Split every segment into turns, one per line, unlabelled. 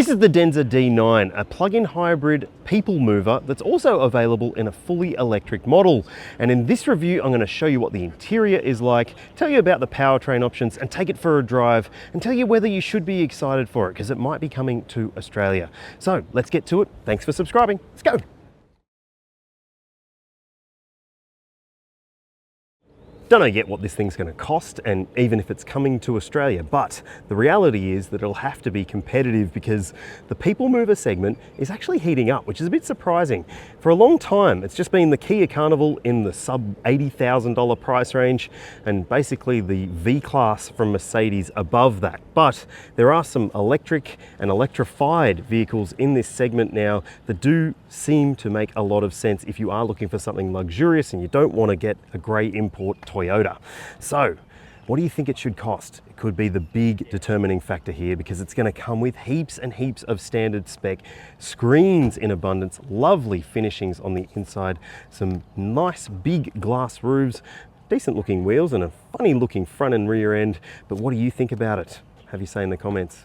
This is the Denza D9, a plug-in hybrid people mover that's also available in a fully electric model. And in this review, I'm going to show you what the interior is like, tell you about the powertrain options and take it for a drive and tell you whether you should be excited for it because it might be coming to Australia. So let's get to it. Thanks for subscribing. Let's go. Don't know yet what this thing's going to cost and even if it's coming to Australia, but the reality is that it'll have to be competitive because the people mover segment is actually heating up, which is a bit surprising. For a long time, it's just been the Kia Carnival in the sub $80,000 price range and basically the V-Class from Mercedes above that. But there are some electric and electrified vehicles in this segment now that do seem to make a lot of sense if you are looking for something luxurious and you don't want to get a grey import Toyota. So what do you think it should cost? It could be the big determining factor here because it's going to come with heaps and heaps of standard spec screens in abundance, lovely finishings on the inside, some nice big glass roofs, decent looking wheels and a funny looking front and rear end. But what do you think about it? Have you say in the comments.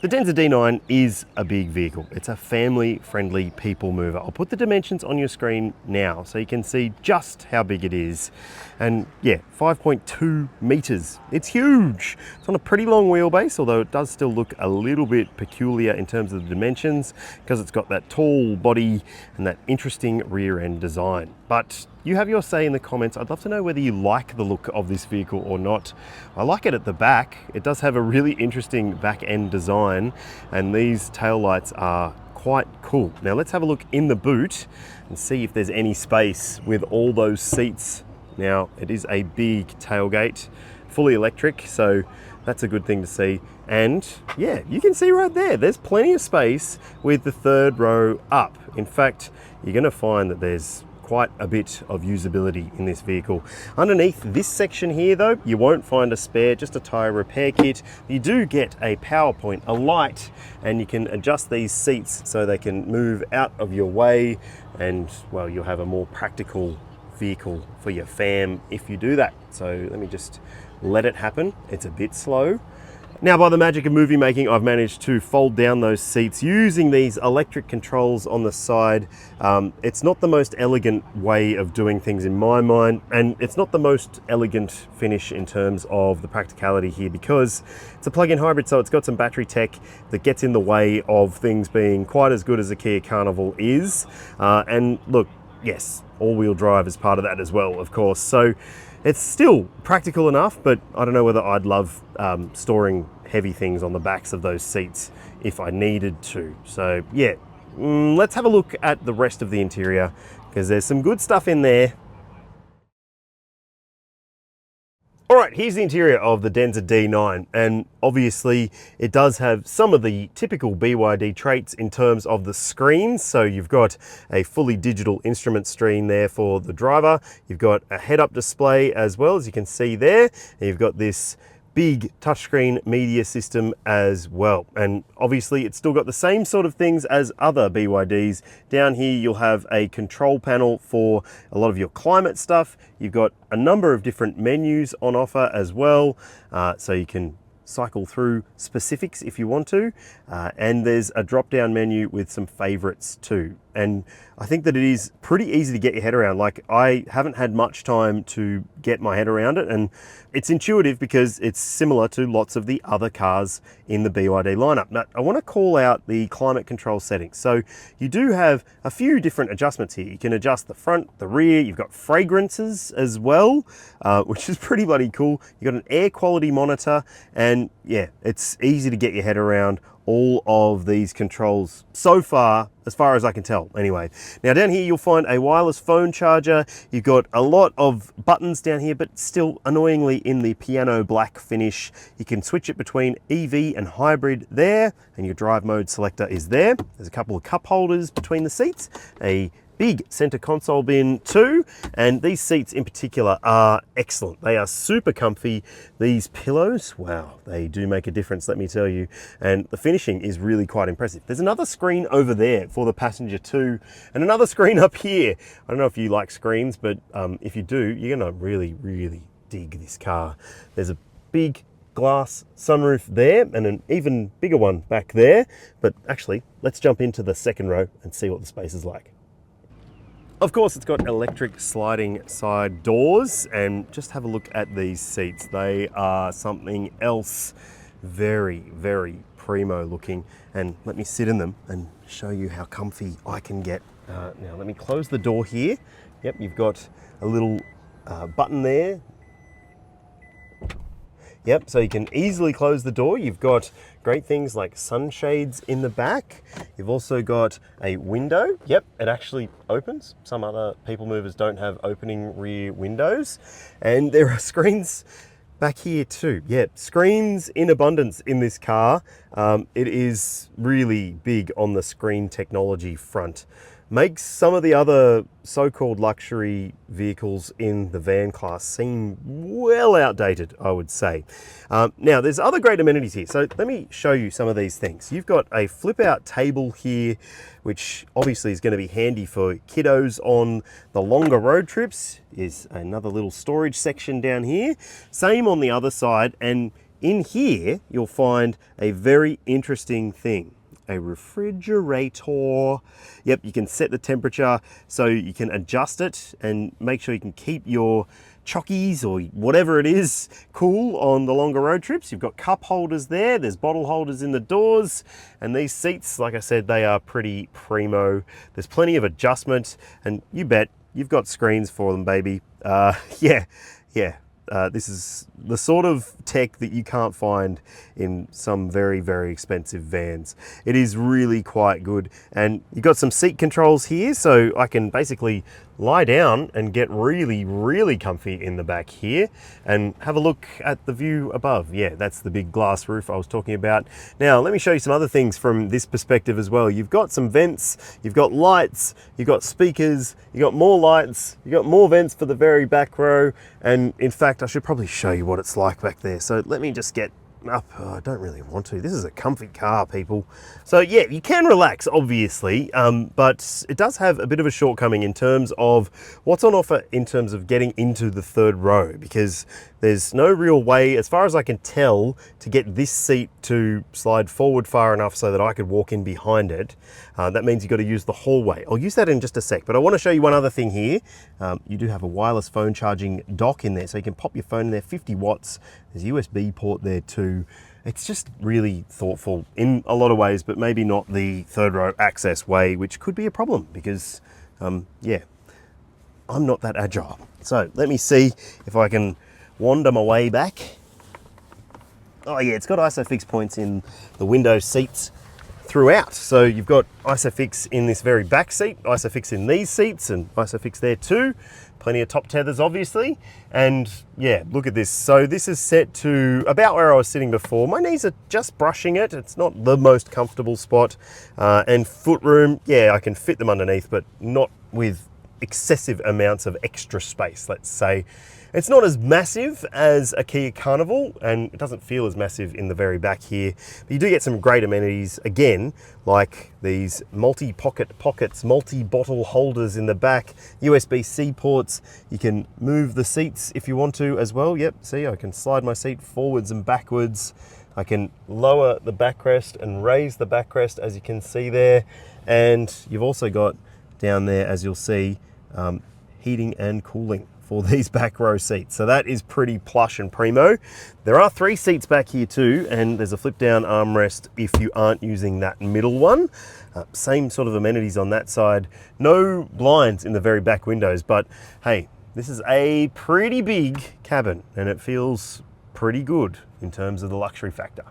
The Denza D9 is a big vehicle. It's a family-friendly people mover. I'll put the dimensions on your screen now so you can see just how big it is. And yeah, 5.2 meters. It's huge. It's on a pretty long wheelbase, although it does still look a little bit peculiar in terms of the dimensions because it's got that tall body and that interesting rear end design. But you have your say in the comments. I'd love to know whether you like the look of this vehicle or not. I like it at the back. It does have a really interesting back end design and these taillights are quite cool. Now let's have a look in the boot and see if there's any space with all those seats. Now it is a big tailgate, fully electric, so that's a good thing to see. And yeah, you can see right there, there's plenty of space with the third row up. In fact, you're gonna find that there's quite a bit of usability in this vehicle. Underneath this section here though, you won't find a spare, just a tire repair kit. You do get a PowerPoint, a light, and you can adjust these seats so they can move out of your way and well, you'll have a more practical vehicle for your fam if you do that. So let me just let it happen. It's a bit slow. Now, by the magic of movie making, I've managed to fold down those seats using these electric controls on the side. It's not the most elegant way of doing things in my mind, and it's not the most elegant finish in terms of the practicality here because it's a plug-in hybrid, so it's got some battery tech that gets in the way of things being quite as good as the Kia Carnival is. And look, yes, all-wheel drive is part of that as well, of course. So it's still practical enough, but I don't know whether I'd love storing heavy things on the backs of those seats if I needed to. So yeah, let's have a look at the rest of the interior because there's some good stuff in there. All right, here's the interior of the Denza D9, and obviously it does have some of the typical BYD traits in terms of the screens. So you've got a fully digital instrument screen there for the driver. You've got a head-up display as well, as you can see there. And you've got this big touchscreen media system as well. And obviously it's still got the same sort of things as other BYDs. Down here you'll have a control panel for a lot of your climate stuff. You've got a number of different menus on offer as well. So you can cycle through specifics if you want to. And there's a drop-down menu with some favorites too. And I think that it is pretty easy to get your head around. Like, I haven't had much time to get my head around it, and it's intuitive because it's similar to lots of the other cars in the BYD lineup. Now, I want to call out the climate control settings. So you do have a few different adjustments here. You can adjust the front, the rear, you've got fragrances as well, which is pretty bloody cool. You've got an air quality monitor, and yeah, it's easy to get your head around all of these controls so far, as far as I can tell anyway. Now down here you'll find a wireless phone charger. You've got a lot of buttons down here, but still annoyingly in the piano black finish. You can switch it between EV and hybrid there, and your drive mode selector is there. There's a couple of cup holders between the seats, a big center console bin too, and these seats in particular are excellent. They are super comfy. These pillows, wow, they do make a difference, let me tell you, and the finishing is really quite impressive. There's another screen over there for the passenger too, and another screen up here. I don't know if you like screens, but if you do, you're gonna really dig this car. There's a big glass sunroof there and an even bigger one back there. But actually, let's jump into the second row and see what the space is like. Of course, it's got electric sliding side doors, and just have a look at these seats. They are something else. Very, very primo looking. And let me sit in them and show you how comfy I can get. Now, let me close the door here. Yep, you've got a little button there. Yep, so you can easily close the door. You've got great things like sunshades in the back. You've also got a window. Yep, it actually opens. Some other people movers don't have opening rear windows. And there are screens back here too. Yeah, screens in abundance in this car. It is really big on the screen technology front. Makes some of the other so-called luxury vehicles in the van class seem well outdated, I would say. Now, there's other great amenities here. So let me show you some of these things. You've got a flip-out table here, which obviously is going to be handy for kiddos on the longer road trips. There's another little storage section down here. Same on the other side. And in here, you'll find a very interesting thing. A refrigerator. Yep, you can set the temperature so you can adjust it and make sure you can keep your chockies or whatever it is cool on the longer road trips. You've got cup holders there, there's bottle holders in the doors, and these seats, like I said, they are pretty primo. There's plenty of adjustment, and you bet you've got screens for them, baby. Yeah. This is the sort of tech that you can't find in some very, very expensive vans. It is really quite good. And you've got some seat controls here, so I can basically lie down and get really, really comfy in the back here and have a look at the view above. Yeah, that's the big glass roof I was talking about. Now, let me show you some other things from this perspective as well. You've got some vents, you've got lights, you've got speakers, you've got more lights, you've got more vents for the very back row. And in fact, I should probably show you what it's like back there. So let me just get up. Oh, I don't really want to. This is a comfy car, people. So yeah, you can relax, obviously, but it does have a bit of a shortcoming in terms of what's on offer in terms of getting into the third row, because there's no real way, as far as I can tell, to get this seat to slide forward far enough so that I could walk in behind it. That means you've got to use the hallway. I'll use that in just a sec, but I want to show you one other thing here. You do have a wireless phone charging dock in there, so you can pop your phone in there, 50 watts. There's a USB port there too. It's just really thoughtful in a lot of ways, but maybe not the third row access way, which could be a problem because, yeah, I'm not that agile. So let me see if I can wander my way back. Oh yeah, it's got ISOFIX points in the window seats throughout. So you've got ISOFIX in this very back seat, ISOFIX in these seats, and ISOFIX there too. Plenty of top tethers, obviously. And yeah, look at this. So this is set to about where I was sitting before. My knees are just brushing it. It's not the most comfortable spot. And foot room, yeah, I can fit them underneath, but not with excessive amounts of extra space, let's say. It's not as massive as a Kia Carnival, and it doesn't feel as massive in the very back here, but you do get some great amenities, again, like these multi-pocket pockets, multi-bottle holders in the back, USB-C ports. You can move the seats if you want to as well. Yep, see, I can slide my seat forwards and backwards. I can lower the backrest and raise the backrest, as you can see there. And you've also got down there, as you'll see, heating and cooling for these back row seats. So that is pretty plush and primo. There are 3 seats back here too, and there's a flip down armrest if you aren't using that middle one. Same sort of amenities on that side. No blinds in the very back windows, but hey, this is a pretty big cabin and it feels pretty good in terms of the luxury factor.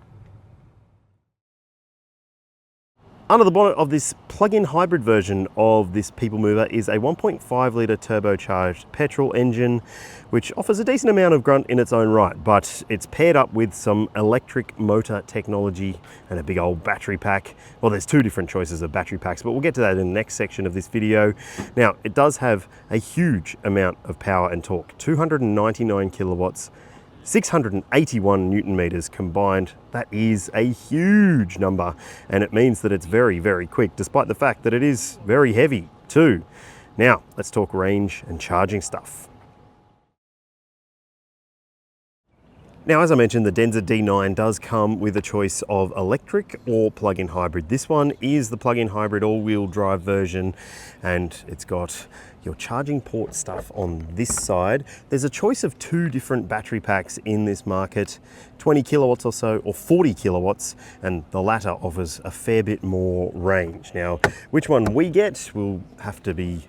Under the bonnet of this plug-in hybrid version of this people mover is a 1.5 litre turbocharged petrol engine, which offers a decent amount of grunt in its own right, but it's paired up with some electric motor technology and a big old battery pack. Well, there's 2 different choices of battery packs, but we'll get to that in the next section of this video. Now, it does have a huge amount of power and torque, 299 kilowatts, 681 Newton meters combined. That is a huge number, and it means that it's very, very quick, despite the fact that it is very heavy too. Now, let's talk range and charging stuff. Now, as I mentioned, the Denza D9 does come with a choice of electric or plug-in hybrid. This one is the plug-in hybrid all-wheel drive version, and it's got your charging port stuff on this side. There's a choice of 2 different battery packs in this market, 20 kilowatts or so, or 40 kilowatts, and the latter offers a fair bit more range. Now, which one we get will have to be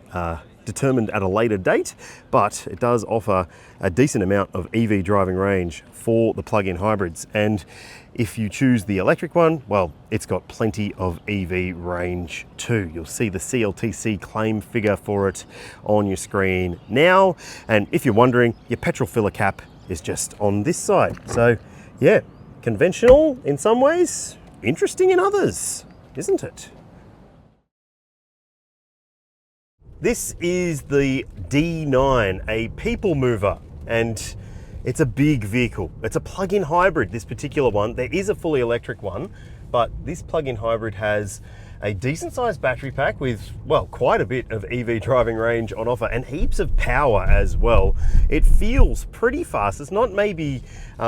determined at a later date, but it does offer a decent amount of EV driving range for the plug-in hybrids. And if you choose the electric one, well, it's got plenty of EV range too. You'll see the CLTC claim figure for it on your screen now. And if you're wondering, your petrol filler cap is just on this side. So yeah, conventional in some ways, interesting in others, isn't it? This is the D9, a people mover, and it's a big vehicle. It's a plug-in hybrid, this particular one. There is a fully electric one, but this plug-in hybrid has a decent sized battery pack with, well, quite a bit of EV driving range on offer and heaps of power as well. It feels pretty fast. It's not maybe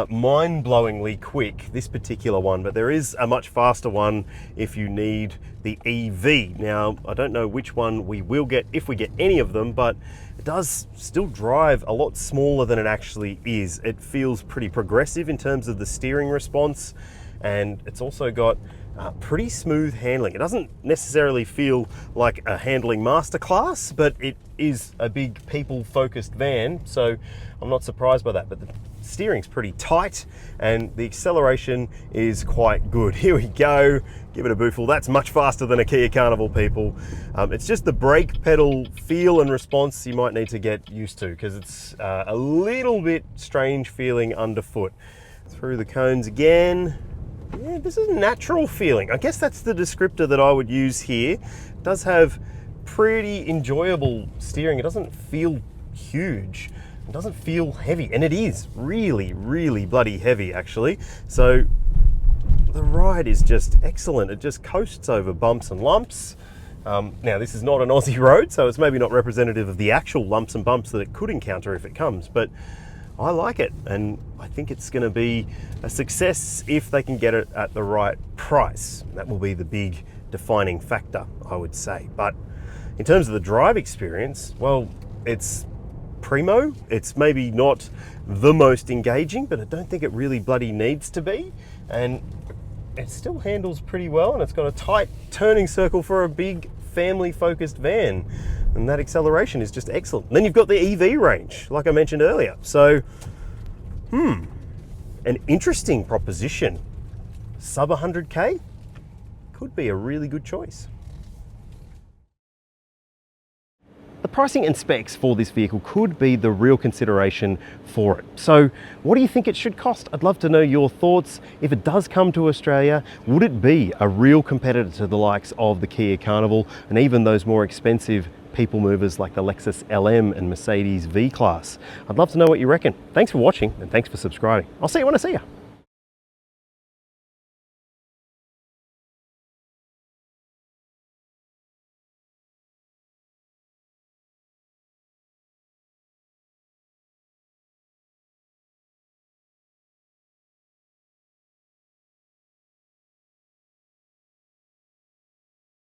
mind-blowingly quick, this particular one, but there is a much faster one if you need the EV. Now, I don't know which one we will get, if we get any of them, but it does still drive a lot smaller than it actually is. It feels pretty progressive in terms of the steering response, and it's also got pretty smooth handling. It doesn't necessarily feel like a handling masterclass, but it is a big people-focused van, so I'm not surprised by that. But the steering's pretty tight and the acceleration is quite good. Here we go, give it a bootful. That's much faster than a Kia Carnival, people. It's just the brake pedal feel and response you might need to get used to, because it's a little bit strange feeling underfoot. Through the cones again. Yeah, this is a natural feeling. I guess that's the descriptor that I would use here. It does have pretty enjoyable steering. It doesn't feel huge. It doesn't feel heavy, and it is really, really bloody heavy actually. So the ride is just excellent. It just coasts over bumps and lumps. Now, this is not an Aussie road, so it's maybe not representative of the actual lumps and bumps that it could encounter if it comes, but I like it, and I think it's going to be a success if they can get it at the right price. That will be the big defining factor, I would say. But in terms of the drive experience, well, it's primo. It's maybe not the most engaging, but I don't think it really bloody needs to be. And it still handles pretty well, and it's got a tight turning circle for a big family-focused van. And that acceleration is just excellent. And then you've got the EV range, like I mentioned earlier. So, an interesting proposition. Sub 100K could be a really good choice. The pricing and specs for this vehicle could be the real consideration for it. So what do you think it should cost? I'd love to know your thoughts. If it does come to Australia, would it be a real competitor to the likes of the Kia Carnival and even those more expensive people movers like the Lexus LM and Mercedes V-Class? I'd love to know what you reckon. Thanks for watching and thanks for subscribing. I'll see you when I see you.